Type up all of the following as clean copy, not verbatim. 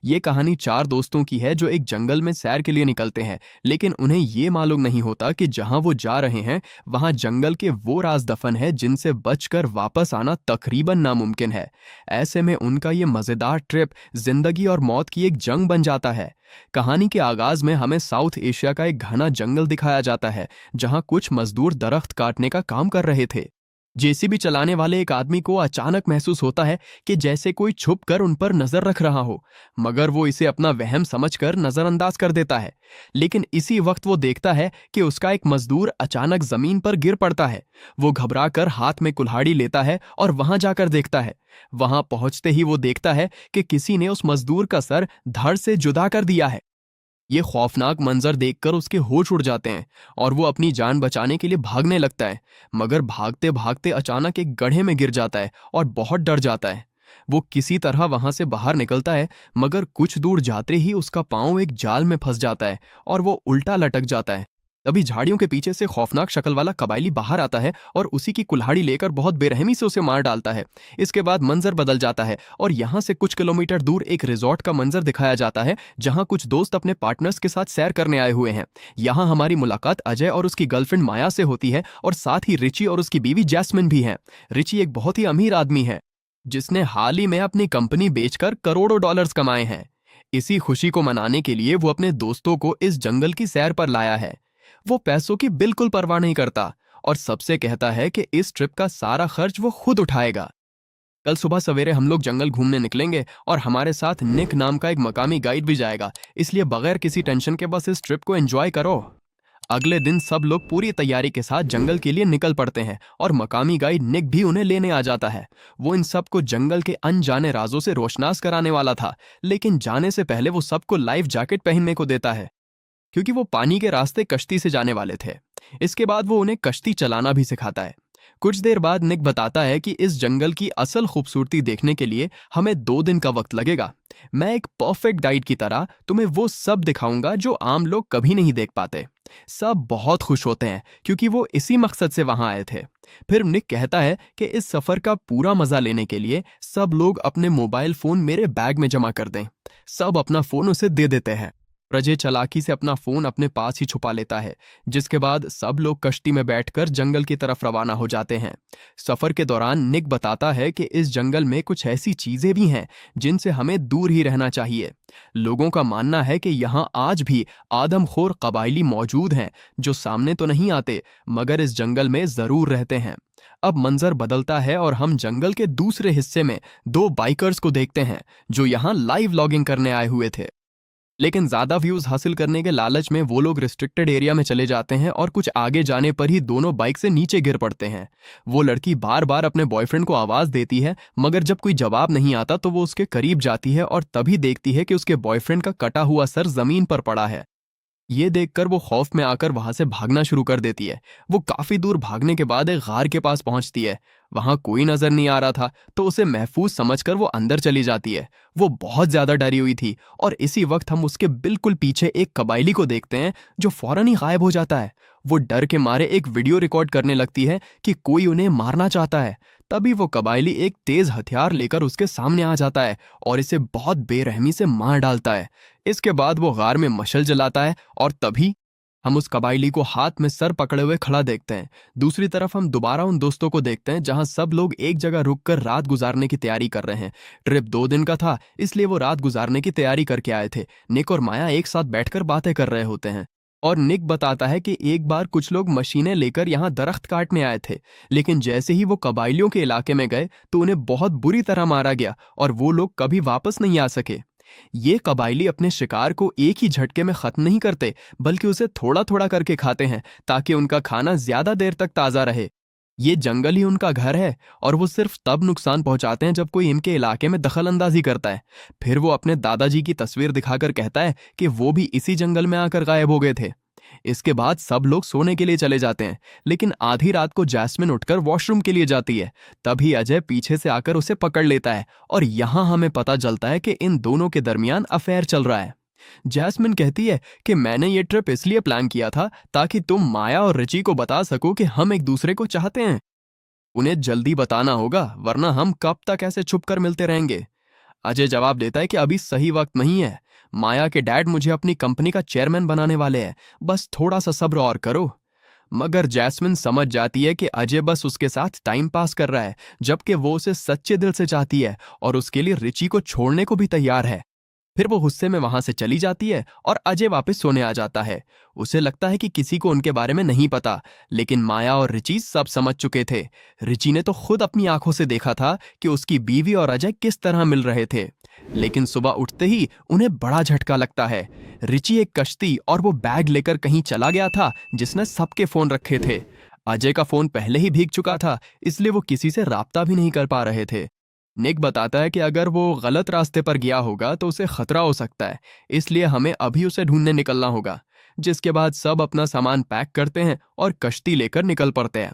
ये कहानी चार दोस्तों की है जो एक जंगल में सैर के लिए निकलते हैं, लेकिन उन्हें ये मालूम नहीं होता कि जहां वो जा रहे हैं वहां जंगल के वो राज दफन है जिनसे बचकर वापस आना तकरीबन नामुमकिन है। ऐसे में उनका ये मजेदार ट्रिप जिंदगी और मौत की एक जंग बन जाता है। कहानी के आगाज में हमें साउथ एशिया का एक घना जंगल दिखाया जाता है, जहां कुछ मजदूर दरख्त काटने का काम कर रहे थे। जेसीबी चलाने वाले एक आदमी को अचानक महसूस होता है कि जैसे कोई छुप कर उन पर नजर रख रहा हो, मगर वो इसे अपना वहम समझकर नजरअंदाज कर देता है। लेकिन इसी वक्त वो देखता है कि उसका एक मजदूर अचानक जमीन पर गिर पड़ता है। वो घबराकर हाथ में कुल्हाड़ी लेता है और वहां जाकर देखता है। वहां पहुंचते ही वो देखता है कि किसी ने उस मजदूर का सर धड़ से जुदा कर दिया है। ये खौफनाक मंजर देखकर उसके होश उड़ जाते हैं और वो अपनी जान बचाने के लिए भागने लगता है, मगर भागते भागते अचानक एक गड्ढे में गिर जाता है और बहुत डर जाता है। वो किसी तरह वहां से बाहर निकलता है, मगर कुछ दूर जाते ही उसका पांव एक जाल में फंस जाता है और वो उल्टा लटक जाता है। तभी झाड़ियों के पीछे से खौफनाक शक्ल वाला कबायली बाहर आता है और उसी की कुल्हाड़ी लेकर बहुत बेरहमी से उसे मार डालता है। इसके बाद मंजर बदल जाता है और यहाँ से कुछ किलोमीटर दूर एक रिजॉर्ट का मंजर दिखाया जाता है, जहाँ कुछ दोस्त अपने पार्टनर्स के साथ सैर करने आए हुए हैं। यहाँ हमारी मुलाकात अजय और उसकी गर्लफ्रेंड माया से होती है और साथ ही रिची और उसकी बीवी जैस्मिन भी हैं। रिची एक बहुत ही अमीर आदमी है जिसने हाल ही में अपनी कंपनी बेचकर करोड़ों डॉलर्स कमाए हैं। इसी खुशी को मनाने के लिए वो अपने दोस्तों को इस जंगल की सैर पर लाया है। वो पैसों की बिल्कुल परवाह नहीं करता और सबसे कहता है कि इस ट्रिप का सारा खर्च वो खुद उठाएगा। कल सुबह सवेरे हम लोग जंगल घूमने निकलेंगे और हमारे साथ निक नाम का एक मकामी गाइड भी जाएगा, इसलिए बगैर किसी टेंशन के बस इस ट्रिप को एंजॉय करो। अगले दिन सब लोग पूरी तैयारी के साथ जंगल के लिए निकल पड़ते हैं और मकामी गाइड निक भी उन्हें लेने आ जाता है। वो इन सबको जंगल के अनजाने राजों से रोशनास कराने वाला था, लेकिन जाने से पहले वो सबको लाइफ जैकेट पहनने को देता है, क्योंकि वो पानी के रास्ते कश्ती से जाने वाले थे। इसके बाद वो उन्हें कश्ती चलाना भी सिखाता है। कुछ देर बाद निक बताता है कि इस जंगल की असल खूबसूरती देखने के लिए हमें 2 दिन का वक्त लगेगा। मैं एक परफेक्ट गाइड की तरह तुम्हें वो सब दिखाऊंगा जो आम लोग कभी नहीं देख पाते। सब बहुत खुश होते हैं क्योंकि वो इसी मकसद से वहां आए थे। फिर निक कहता है कि इस सफर का पूरा मजा लेने के लिए सब लोग अपने मोबाइल फोन मेरे बैग में जमा कर दें। सब अपना फोन उसे दे देते हैं। प्रजे चालाकी से अपना फोन अपने पास ही छुपा लेता है, जिसके बाद सब लोग कश्ती में बैठकर जंगल की तरफ रवाना हो जाते हैं। सफर के दौरान निक बताता है कि इस जंगल में कुछ ऐसी चीजें भी हैं जिनसे हमें दूर ही रहना चाहिए। लोगों का मानना है कि यहाँ आज भी आदमखोर कबायली मौजूद हैं जो सामने तो नहीं आते, मगर इस जंगल में जरूर रहते हैं। अब मंजर बदलता है और हम जंगल के दूसरे हिस्से में 2 बाइकर्स को देखते हैं जो यहाँ लाइव लॉगिंग करने आए हुए थे। लेकिन ज्यादा व्यूज हासिल करने के लालच में वो लोग रिस्ट्रिक्टेड एरिया में चले जाते हैं और कुछ आगे जाने पर ही दोनों बाइक से नीचे गिर पड़ते हैं। वो लड़की बार बार अपने बॉयफ्रेंड को आवाज देती है, मगर जब कोई जवाब नहीं आता तो वो उसके करीब जाती है और तभी देखती है कि उसके बॉयफ्रेंड का कटा हुआ सर जमीन पर पड़ा है। ये देखकर वो खौफ में आकर वहां से भागना शुरू कर देती है। वो काफी दूर भागने के बाद एक गार के पास पहुंचती है। वहां कोई नजर नहीं आ रहा था तो उसे महफूज समझकर वो अंदर चली जाती है। वो बहुत ज्यादा डरी हुई थी और इसी वक्त हम उसके बिल्कुल पीछे एक कबायली को देखते हैं जो फौरन ही गायब हो जाता है। वो डर के मारे एक वीडियो रिकॉर्ड करने लगती है कि कोई उन्हें मारना चाहता है। तभी वो कबायली एक तेज हथियार लेकर उसके सामने आ जाता है और इसे बहुत बेरहमी से मार डालता है। इसके बाद वो गार में मशल जलाता है और तभी हम उस कबायली को हाथ में सर पकड़े हुए खड़ा देखते हैं। दूसरी तरफ हम दोबारा उन दोस्तों को देखते हैं जहां सब लोग एक जगह रुककर रात गुजारने की तैयारी कर रहे हैं। ट्रिप 2 दिन का था, इसलिए वो रात गुजारने की तैयारी करके आए थे। निक और माया एक साथ बैठकर बातें कर रहे होते हैं और निक बताता है कि एक बार कुछ लोग मशीनें लेकर यहाँ दरख्त काटने आए थे, लेकिन जैसे ही वो कबायलियों के इलाके में गए तो उन्हें बहुत बुरी तरह मारा गया और वो लोग कभी वापस नहीं आ सके। ये कबायली अपने शिकार को एक ही झटके में खत्म नहीं करते, बल्कि उसे थोड़ा थोड़ा करके खाते हैं ताकि उनका खाना ज्यादा देर तक ताजा रहे। ये जंगल ही उनका घर है और वो सिर्फ तब नुकसान पहुंचाते हैं जब कोई इनके इलाके में दखल अंदाजी करता है। फिर वो अपने दादाजी की तस्वीर दिखाकर कहता है कि वो भी इसी जंगल में आकर गायब हो गए थे। इसके बाद सब लोग सोने के लिए चले जाते हैं, लेकिन आधी रात को जैस्मिन उठकर वॉशरूम के लिए जाती है। तभी अजय पीछे से आकर उसे पकड़ लेता है और यहाँ हमें पता चलता है कि इन दोनों के दरमियान अफेयर चल रहा है। जैस्मिन कहती है कि मैंने ये ट्रिप इसलिए प्लान किया था ताकि तुम माया और रिची को बता सको कि हम एक दूसरे को चाहते हैं। उन्हें जल्दी बताना होगा, वरना हम कब तक ऐसे छुप कर मिलते रहेंगे। अजय जवाब देता है कि अभी सही वक्त नहीं है। माया के डैड मुझे अपनी कंपनी का चेयरमैन बनाने वाले हैं, बस थोड़ा सा सब्र और करो। मगर जैस्मिन समझ जाती है कि अजय बस उसके साथ टाइम पास कर रहा है, जबकि वो उसे सच्चे दिल से चाहती है और उसके लिए रिची को छोड़ने को भी तैयार है। फिर वो गुस्से में वहां से चली जाती है और अजय वापस सोने आ जाता है। उसे लगता है कि किसी को उनके बारे में नहीं पता, लेकिन माया और रिची सब समझ चुके थे। रिची ने तो खुद अपनी आंखों से देखा था कि उसकी बीवी और अजय किस तरह मिल रहे थे। लेकिन सुबह उठते ही उन्हें बड़ा झटका लगता है। रिची एक कश्ती और वो बैग लेकर कहीं चला गया था जिसने सबके फोन रखे थे। अजय का फोन पहले ही भीग चुका था, इसलिए वो किसी से राब्ता भी नहीं कर पा रहे थे। निक बताता है कि अगर वो गलत रास्ते पर गया होगा तो उसे खतरा हो सकता है, इसलिए हमें अभी उसे ढूंढने निकलना होगा। जिसके बाद सब अपना सामान पैक करते हैं और कश्ती लेकर निकल पड़ते हैं।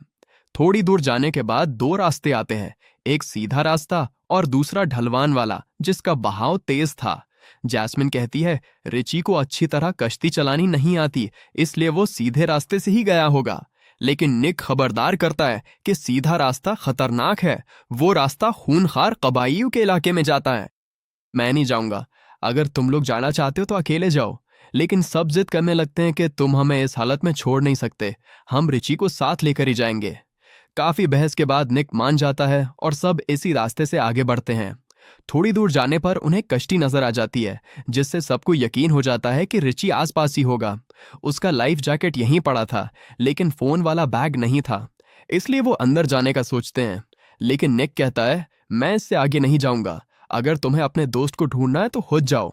थोड़ी दूर जाने के बाद दो रास्ते आते हैं, एक सीधा रास्ता और दूसरा ढलवान वाला जिसका बहाव तेज था। जैस्मिन कहती है रिची को अच्छी तरह कश्ती चलानी नहीं आती, इसलिए वो सीधे रास्ते से ही गया होगा। लेकिन निक खबरदार करता है कि सीधा रास्ता खतरनाक है, वो रास्ता खूनखार कबाइलियों के इलाके में जाता है। मैं नहीं जाऊंगा, अगर तुम लोग जाना चाहते हो तो अकेले जाओ। लेकिन सब जिद करने लगते हैं कि तुम हमें इस हालत में छोड़ नहीं सकते, हम रिची को साथ लेकर ही जाएंगे। काफी बहस के बाद निक मान जाता है और सब इसी रास्ते से आगे बढ़ते हैं। थोड़ी दूर जाने पर उन्हें कश्ती नजर आ जाती है, जिससे सबको यकीन हो जाता है कि रिची आसपास ही होगा। उसका लाइफ जैकेट यहीं पड़ा था, लेकिन फोन वाला बैग नहीं था, इसलिए वो अंदर जाने का सोचते हैं। लेकिन निक कहता है मैं इससे आगे नहीं जाऊंगा, अगर तुम्हें अपने दोस्त को ढूंढना है तो खुद जाओ,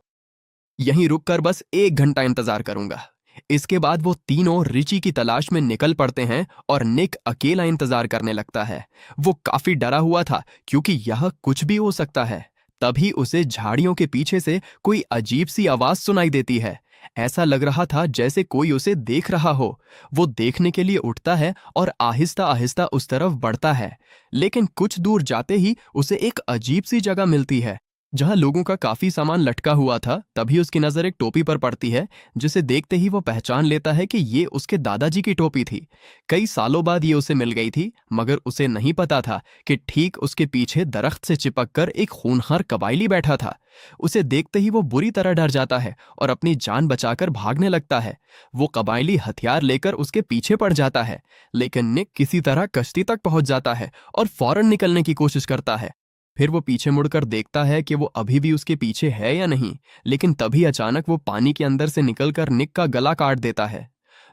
यहीं रुककर बस 1 घंटा इंतजार करूंगा। इसके बाद वो तीनों रिची की तलाश में निकल पड़ते हैं और निक अकेला इंतजार करने लगता है। वो काफी डरा हुआ था क्योंकि यह कुछ भी हो सकता है। तभी उसे झाड़ियों के पीछे से कोई अजीब सी आवाज सुनाई देती है। ऐसा लग रहा था जैसे कोई उसे देख रहा हो। वो देखने के लिए उठता है और आहिस्ता आहिस्ता उस तरफ बढ़ता है। लेकिन कुछ दूर जाते ही उसे एक अजीब सी जगह मिलती है जहां लोगों का काफी सामान लटका हुआ था। तभी उसकी नजर एक टोपी पर पड़ती है, जिसे देखते ही वो पहचान लेता है कि ये उसके दादाजी की टोपी थी। कई सालों बाद ये उसे मिल गई थी, मगर उसे नहीं पता था कि ठीक उसके पीछे दरख्त से चिपककर एक खूनखार कबायली बैठा था। उसे देखते ही वो बुरी तरह डर जाता है और अपनी जान बचाकर भागने लगता है। वो कबायली हथियार लेकर उसके पीछे पड़ जाता है, लेकिन निक किसी तरह कश्ती तक पहुंच जाता है और फौरन निकलने की कोशिश करता है। फिर वो पीछे मुड़कर देखता है कि वो अभी भी उसके पीछे है या नहीं, लेकिन तभी अचानक वो पानी के अंदर से निकलकर निक का गला काट देता है।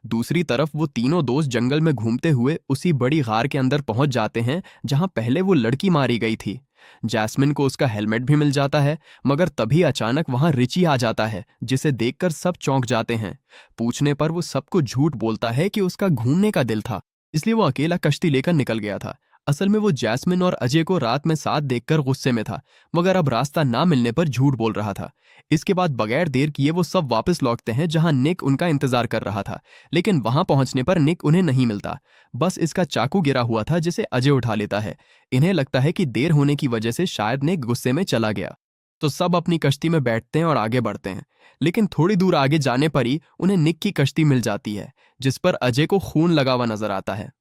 दूसरी तरफ वो तीनों दोस्त जंगल में घूमते हुए उसी बड़ी गार के अंदर पहुंच जाते हैं जहां पहले वो लड़की मारी गई थी। जैस्मिन को उसका हेलमेट भी मिल जाता है, मगर तभी अचानक वहां रिची आ जाता है, जिसे देखकर सब चौंक जाते हैं। पूछने पर वो सबको झूठ बोलता है कि उसका घूमने का दिल था, इसलिए वो अकेला कश्ती लेकर निकल गया था। असल में वो जैस्मिन और अजय को रात में साथ देखकर गुस्से में था, मगर अब रास्ता ना मिलने पर झूठ बोल रहा था। इसके बाद बगैर देर किए वो सब वापस लौटते हैं जहां निक उनका इंतजार कर रहा था। लेकिन वहां पहुंचने पर निक उन्हें नहीं मिलता, बस इसका चाकू गिरा हुआ था जिसे अजय उठा लेता है। इन्हें लगता है कि देर होने की वजह से शायद निक गुस्से में चला गया, तो सब अपनी कश्ती में बैठते हैं और आगे बढ़ते हैं। लेकिन थोड़ी दूर आगे जाने पर ही उन्हें निक की कश्ती मिल जाती है, जिस पर अजय को खून लगा हुआ नजर आता है।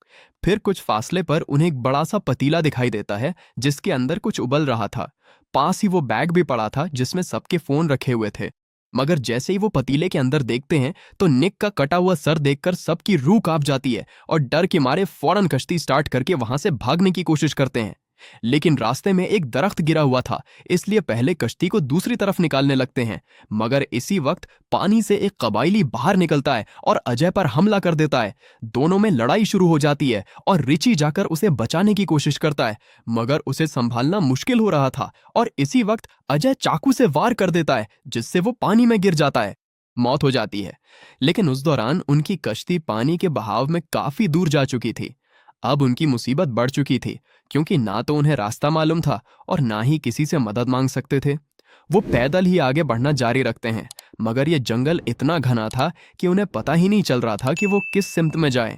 फिर कुछ फासले पर उन्हें एक बड़ा सा पतीला दिखाई देता है जिसके अंदर कुछ उबल रहा था। पास ही वो बैग भी पड़ा था जिसमें सबके फोन रखे हुए थे। मगर जैसे ही वो पतीले के अंदर देखते हैं तो निक का कटा हुआ सर देखकर सबकी रूह कांप जाती है और डर के मारे फौरन कश्ती स्टार्ट करके वहां से भागने की कोशिश करते हैं। लेकिन रास्ते में एक दरख्त गिरा हुआ था, इसलिए पहले कश्ती को दूसरी तरफ निकालने लगते हैं। मगर इसी वक्त पानी से एक कबायली बाहर निकलता है और अजय पर हमला कर देता है। दोनों में लड़ाई शुरू हो जाती है और रिची जाकर उसे बचाने की कोशिश करता है, मगर उसे संभालना मुश्किल हो रहा था और इसी वक्त अजय चाकू से वार कर देता है, जिससे वो पानी में गिर जाता है। मौत हो जाती है। लेकिन उस दौरान उनकी कश्ती पानी के बहाव में काफी दूर जा चुकी थी। अब उनकी मुसीबत बढ़ चुकी थी, क्योंकि ना तो उन्हें रास्ता मालूम था और ना ही किसी से मदद मांग सकते थे। वो पैदल ही आगे बढ़ना जारी रखते हैं, मगर ये जंगल इतना घना था कि उन्हें पता ही नहीं चल रहा था कि वो किस सिमत में जाएं।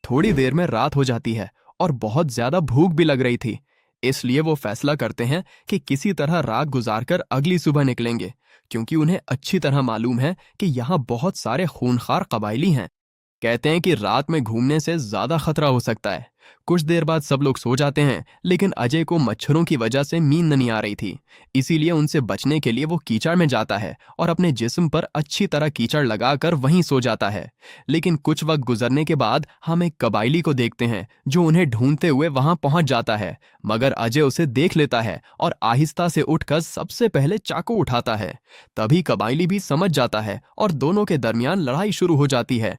थोड़ी देर में रात हो जाती है और बहुत ज्यादा भूख भी लग रही थी, इसलिए वो फैसला करते हैं कि किसी तरह रात गुजारकर अगली सुबह निकलेंगे, क्योंकि उन्हें अच्छी तरह मालूम है कि यहाँ बहुत सारे खूनखार कबायली हैं। कहते हैं कि रात में घूमने से ज्यादा खतरा हो सकता है। कुछ देर बाद सब लोग सो जाते हैं, लेकिन अजय को मच्छरों की वजह से नींद नहीं आ रही थी। इसीलिए उनसे बचने के लिए वो कीचड़ में जाता है और अपने जिस्म पर अच्छी तरह कीचड़ लगाकर वहीं सो जाता है। लेकिन कुछ वक्त गुजरने के बाद हम एक कबायली को देखते हैं जो उन्हें ढूंढते हुए वहां पहुंच जाता है। मगर अजय उसे देख लेता है और आहिस्ता से उठकर सबसे पहले चाकू उठाता है। तभी कबायली भी समझ जाता है और दोनों के दरमियान लड़ाई शुरू हो जाती है।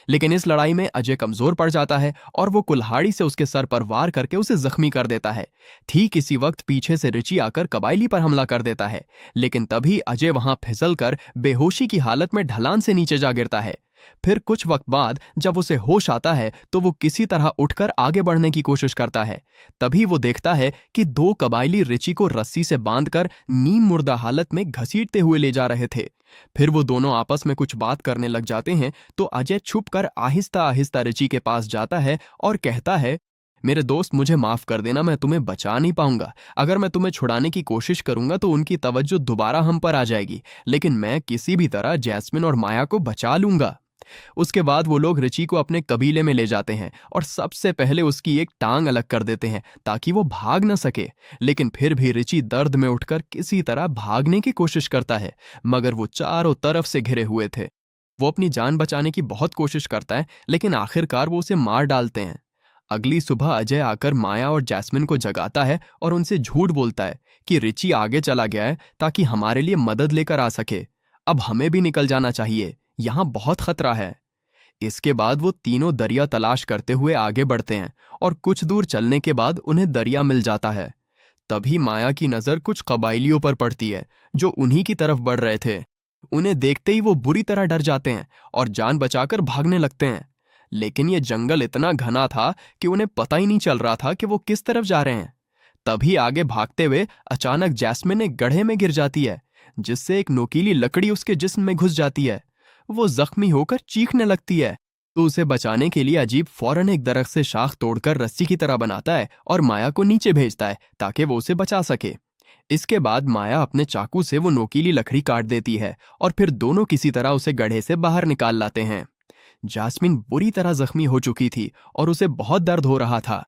लेकिन इस लड़ाई में अजय कमजोर पड़ जाता है और वो कुल्हाड़ी से उसके सर पर वार करके उसे जख्मी कर देता है। ठीक इसी वक्त पीछे से रिची आकर कबायली पर हमला कर देता है, लेकिन तभी अजय वहां फिसल कर बेहोशी की हालत में ढलान से नीचे जा गिरता है। फिर कुछ वक्त बाद जब उसे होश आता है तो वो किसी तरह उठकर आगे बढ़ने की कोशिश करता है। तभी वो देखता है कि दो कबायली रिची को रस्सी से बांधकर नीम मुर्दा हालत में घसीटते हुए ले जा रहे थे। फिर वो दोनों आपस में कुछ बात करने लग जाते हैं तो अजय छुपकर आहिस्ता आहिस्ता रिची के पास जाता है और कहता है, मेरे दोस्त मुझे माफ कर देना, मैं तुम्हें बचा नहीं पाऊंगा। अगर मैं तुम्हें छुड़ाने की कोशिश करूंगा तो उनकी तवज्जो दोबारा हम पर आ जाएगी, लेकिन मैं किसी भी तरह जैस्मिन और माया को बचा लूंगा। उसके बाद वो लोग रिची को अपने कबीले में ले जाते हैं और सबसे पहले उसकी एक टांग अलग कर देते हैं ताकि वो भाग न सके। लेकिन फिर भी रिची दर्द में उठकर किसी तरह भागने की कोशिश करता है, मगर वो चारों तरफ से घिरे हुए थे। वो अपनी जान बचाने की बहुत कोशिश करता है, लेकिन आखिरकार वो उसे मार डालते हैं। अगली सुबह अजय आकर माया और जैस्मिन को जगाता है और उनसे झूठ बोलता है कि रिची आगे चला गया है ताकि हमारे लिए मदद लेकर आ सके। अब हमें भी निकल जाना चाहिए, यहां बहुत खतरा है। इसके बाद वो तीनों दरिया तलाश करते हुए आगे बढ़ते हैं और कुछ दूर चलने के बाद उन्हें दरिया मिल जाता है। तभी माया की नजर कुछ कबाइलियों पर पड़ती है जो उन्हीं की तरफ बढ़ रहे थे। उन्हें देखते ही वो बुरी तरह डर जाते हैं और जान बचाकर भागने लगते हैं। लेकिन ये जंगल इतना घना था कि उन्हें पता ही नहीं चल रहा था कि वो किस तरफ जा रहे हैं। तभी आगे भागते हुए अचानक जैस्मिन एक गड्ढे में गिर जाती है, जिससे एक नोकीली लकड़ी उसके जिस्म में घुस जाती है। वो जख्मी होकर चीखने लगती है तो उसे बचाने के लिए अजीब फौरन एक दरख्त से शाख तोड़कर रस्सी की तरह बनाता है और माया को नीचे भेजता है ताकि वो उसे बचा सके। इसके बाद माया अपने चाकू से वो नोकीली लकड़ी काट देती है और फिर दोनों किसी तरह उसे गड्ढे से बाहर निकाल लाते हैं। जास्मिन बुरी तरह जख्मी हो चुकी थी और उसे बहुत दर्द हो रहा था।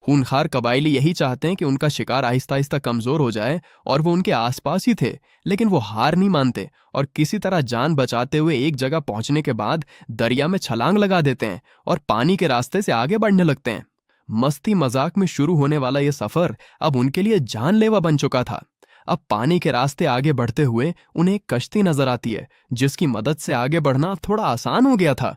खूनखार कबायली यही चाहते हैं कि उनका शिकार आहिस्ता आहिस्ता कमजोर हो जाए और वो उनके आसपास ही थे, लेकिन वो हार नहीं मानते और किसी तरह जान बचाते हुए एक जगह पहुंचने के बाद दरिया में छलांग लगा देते हैं और पानी के रास्ते से आगे बढ़ने लगते हैं। मस्ती मजाक में शुरू होने वाला ये सफर अब उनके लिए जानलेवा बन चुका था। अब पानी के रास्ते आगे बढ़ते हुए उन्हें एक कश्ती नजर आती है, जिसकी मदद से आगे बढ़ना थोड़ा आसान हो गया था।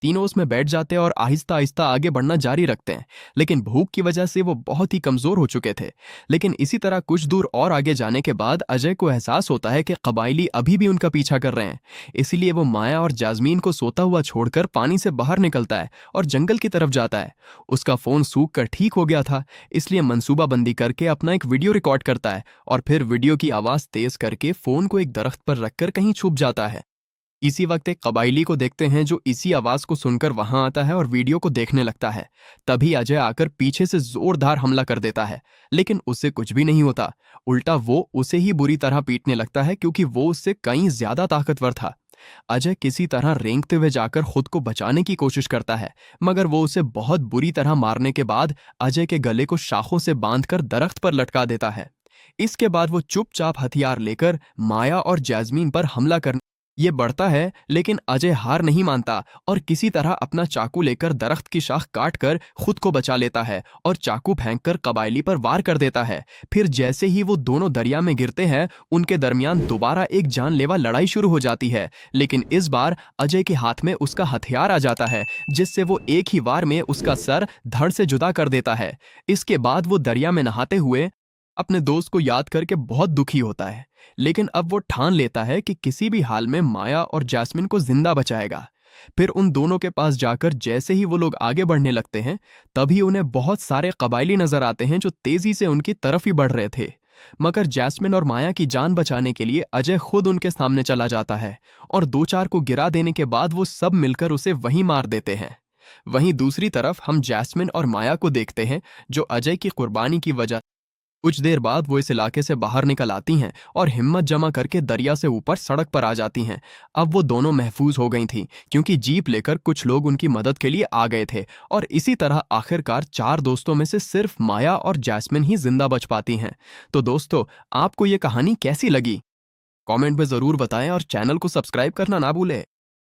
तीनों उसमें बैठ जाते हैं और आहिस्ता आहिस्ता आगे बढ़ना जारी रखते हैं, लेकिन भूख की वजह से वो बहुत ही कमजोर हो चुके थे। लेकिन इसी तरह कुछ दूर और आगे जाने के बाद अजय को एहसास होता है कि कबायली अभी भी उनका पीछा कर रहे हैं। इसीलिए वो माया और जास्मीन को सोता हुआ छोड़कर पानी से बाहर निकलता है और जंगल की तरफ जाता है। उसका फोन सूख कर ठीक हो गया था, इसलिए मंसूबाबंदी करके अपना एक वीडियो रिकॉर्ड करता है और फिर वीडियो की आवाज तेज करके फोन को एक दरख्त पर रखकर कहीं छुप जाता है। इसी वक्त एक कबायली को देखते हैं जो इसी आवाज को सुनकर वहां आता है और वीडियो को देखने लगता है। तभी अजय आकर पीछे से जोरदार हमला कर देता है, लेकिन उससे कुछ भी नहीं होता। उल्टा वो उसे ही बुरी तरह पीटने लगता है क्योंकि वो उससे कहीं ज्यादा ताकतवर था। अजय किसी तरह रेंगते हुए जाकर खुद को बचाने की कोशिश करता है, मगर वो उसे बहुत बुरी तरह मारने के बाद अजय के गले को शाखों से बांधकर दरख्त पर लटका देता है। इसके बाद वो चुपचाप हथियार लेकर माया और जैस्मीन पर हमला करने ये बढ़ता है, लेकिन अजय हार नहीं मानता और किसी तरह अपना चाकू लेकर दरख्त की शाख काटकर खुद को बचा लेता है और चाकू फेंककर कबायली पर वार कर देता है। फिर जैसे ही वो दोनों दरिया में गिरते हैं, उनके दरमियान दोबारा एक जानलेवा लड़ाई शुरू हो जाती है, लेकिन इस बार अजय के हाथ में उसका हथियार आ जाता है, जिससे वो एक ही वार में उसका सर धड़ से जुदा कर देता है। इसके बाद वो दरिया में नहाते हुए अपने दोस्त को याद करके बहुत दुखी होता है, लेकिन अब वो ठान लेता है कि किसी भी हाल में माया और जैस्मिन को जिंदा बचाएगा। फिर उन दोनों के पास जाकर जैसे ही वो लोग आगे बढ़ने लगते हैं, तभी उन्हें बहुत सारे कबायली नजर आते हैं जो तेजी से उनकी तरफ ही बढ़ रहे थे। मगर जैस्मिन और माया की जान बचाने के लिए अजय खुद उनके सामने चला जाता है और दो चार को गिरा देने के बाद वो सब मिलकर उसे वहीं मार देते हैं। वहीं दूसरी तरफ हम जैस्मिन और माया को देखते हैं जो अजय की कुर्बानी की वजह कुछ देर बाद वो इस इलाके से बाहर निकल आती हैं और हिम्मत जमा करके दरिया से ऊपर सड़क पर आ जाती हैं। अब वो दोनों महफूज हो गई थीं क्योंकि जीप लेकर कुछ लोग उनकी मदद के लिए आ गए थे। और इसी तरह आखिरकार 4 दोस्तों में से सिर्फ माया और जैस्मिन ही जिंदा बच पाती हैं। तो दोस्तों, आपको ये कहानी कैसी लगी? कमेंट में जरूर बताएं और चैनल को सब्सक्राइब करना ना भूलें।